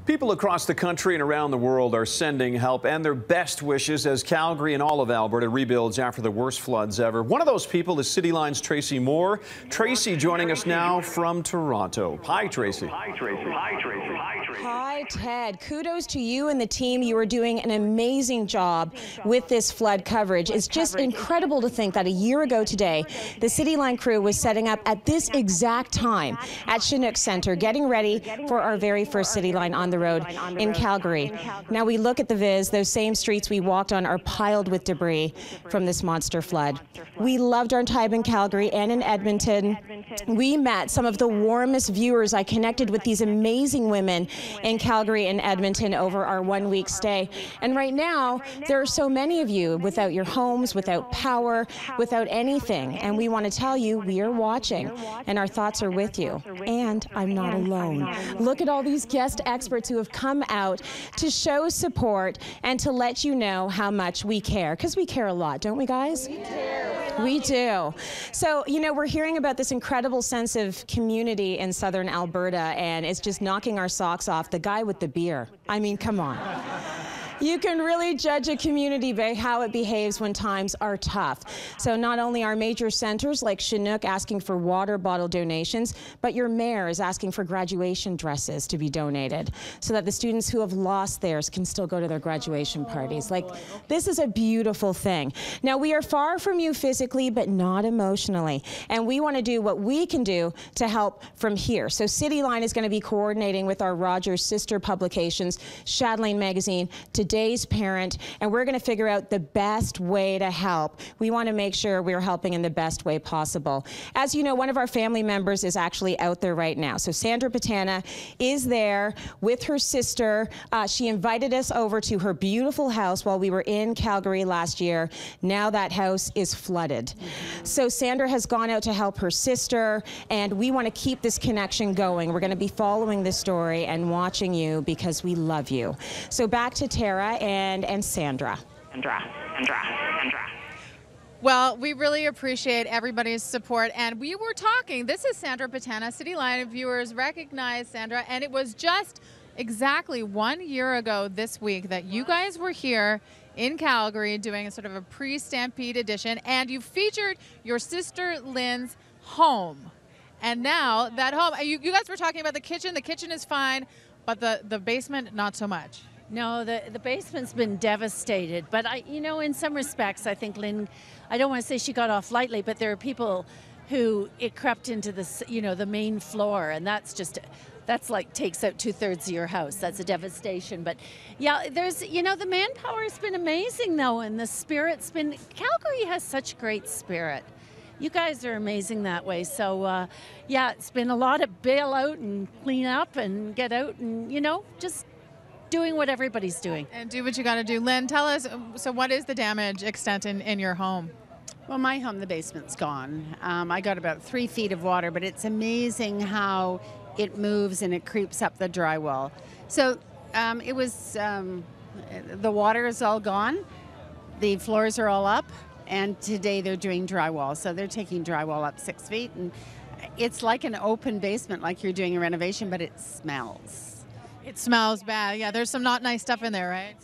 People across the country and around the world are sending help and their best wishes as Calgary and all of Alberta rebuilds after the worst floods ever. One of those people is Cityline's Tracy Moore. Tracy joining us now from Toronto. Hi, Tracy. Hi, Ted. Kudos to you and the team. You are doing an amazing job with this flood coverage. It's just incredible to think that a year ago today, the Cityline crew was setting up at this exact time at Chinook Centre, getting ready for our very first Cityline on the road in Calgary. Now we look at the viz, those same streets we walked on are piled with debris from this monster flood. We loved our time in Calgary and in Edmonton. We met some of the warmest viewers. I connected with these amazing women in Calgary and Edmonton over our 1 week stay. And right now, there are so many of you without your homes, without power, without anything. And we want to tell you, we are watching and our thoughts are with you. And I'm not alone. Look at all these guest experts who have come out to show support and to let you know how much we care. Because we care a lot, don't we, guys? We do. So, you know, we're hearing about this incredible sense of community in southern Alberta, and it's just knocking our socks off. The guy with the beer. I mean, come on. You can really judge a community by how it behaves when times are tough. So not only are major centers like Chinook asking for water bottle donations, but your mayor is asking for graduation dresses to be donated so that the students who have lost theirs can still go to their graduation parties. Like, this is a beautiful thing. Now, we are far from you physically, but not emotionally. And we want to do what we can do to help from here. So Cityline is going to be coordinating with our Rogers sister publications, Chatelaine Magazine, Today's Parent, and we're going to figure out the best way to help. We want to make sure we're helping in the best way possible. As you know, one of our family members is actually out there right now. So Sandra Patana is there with her sister. She invited us over to her beautiful house while we were in Calgary last year. Now that house is flooded. So Sandra has gone out to help her sister, and we want to keep this connection going. We're going to be following this story and watching you because we love you. So back to Tara and Sandra. Well, we really appreciate everybody's support, and we were talking. This is Sandra Patana. Cityline viewers recognize Sandra, and it was just exactly 1 year ago this week that you guys were here in Calgary doing a sort of a pre-Stampede edition, and you featured your sister Lynn's home. And now that home, you guys were talking about the kitchen. The kitchen is fine, but the basement, not so much. No, the basement's been devastated, but you know, in some respects, I think Lynn, I don't want to say she got off lightly, but there are people who it crept into the, you know, the main floor, and that's like takes out 2/3 of your house. That's a devastation. But yeah, there's, you know, the manpower has been amazing though, and the spirit's been, Calgary has such great spirit. You guys are amazing that way. So yeah, it's been a lot of bail out and clean up and get out and, you know, just doing what everybody's doing. And do what you got to do. Lynn, tell us, so what is the damage extent in your home? Well, my home, the basement's gone. I got about 3 feet of water, but it's amazing how it moves and it creeps up the drywall. So it was, the water is all gone, the floors are all up, and today they're doing drywall. So they're taking drywall up 6 feet, and it's like an open basement, like you're doing a renovation, but it smells. It smells bad. Yeah, there's some not nice stuff in there, right?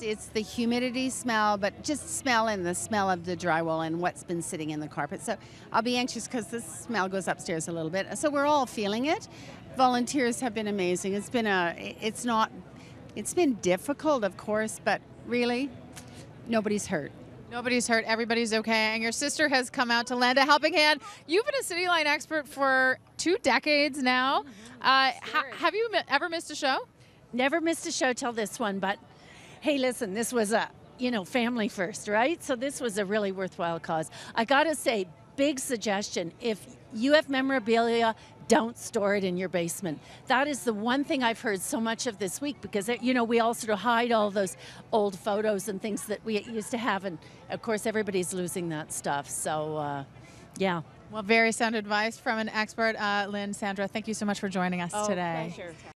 It's the humidity smell, but just smell and the smell of the drywall and what's been sitting in the carpet. So I'll be anxious because this smell goes upstairs a little bit. So we're all feeling it. Volunteers have been amazing. It's been difficult, of course, but really, nobody's hurt. Nobody's hurt. Everybody's okay. And your sister has come out to lend a helping hand. You've been a Cityline expert for 2 decades now. Have you ever missed a show? Never missed a show till this one, but hey, listen, this was a, you know, family first, right? So this was a really worthwhile cause. I gotta say, big suggestion, if you have memorabilia, don't store it in your basement. That is the one thing I've heard so much of this week, because, you know, we all sort of hide all those old photos and things that we used to have, and of course everybody's losing that stuff. So yeah. Well, very sound advice from an expert. Lynn, Sandra, thank you so much for joining us today. Pleasure.